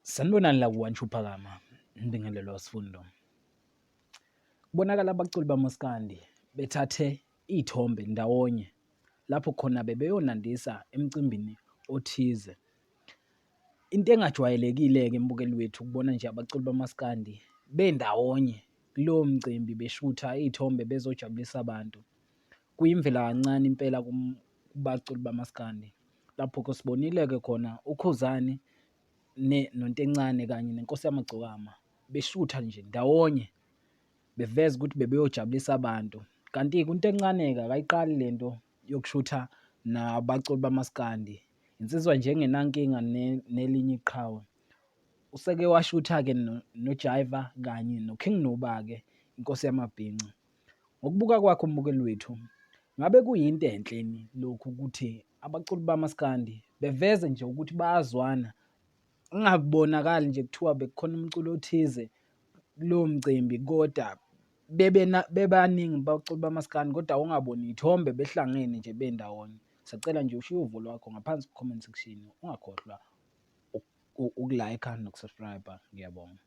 Sanibonani la uNtencane, Ngibingelelwa sifundo. Kubonakala abaculi bamaskandi bethathe iy'thombe ndawonye lapho khona bebeyonandisa emcimbini othize. Into engajwayelekile-ke mbukeli wethu ukubona nje abaculi bamaskandi bendawonye kulowo mcimbi beshutha iy'thombe bezojabulisa abantu. Kuyimvela kancane impela kubaculi bamaskandi, lapho-ke sibonile-ke khona uKhuzani noNtencane kanye neNkosi Yamagcokama beshutha nje ndawonye, beveza ukuthi bebeyojabulisa abantu. Kanti-ke uNtencane-ke akayiqali lento yokushutha nabaculi bamaskandi, insizwa nje engenankinga nelinye iqhawe. Useke washutha-ke noJaiva kanye noKing Nuba-ke, inkosi yamabhinca. Ngokubuka kwakho mbukeli wethu, ngabe kuyinto enhle yini lokhu ukuthi abaculi bamaskandi beveze nje ukuthi bayazwana, kungabonakali nje kuthiwa bekukhona umculo othize kulowo mcimbi, kodwa bebaningi abaculi bamaskandi kodwa ungaboni iy'thombe behlangene nje bendawonye. Sacela nje ushiye uvo lwakho ngaphansi ku-comment section, ungakhohlwa ukulayikha nokusubscribe-a. Ngiyabonga.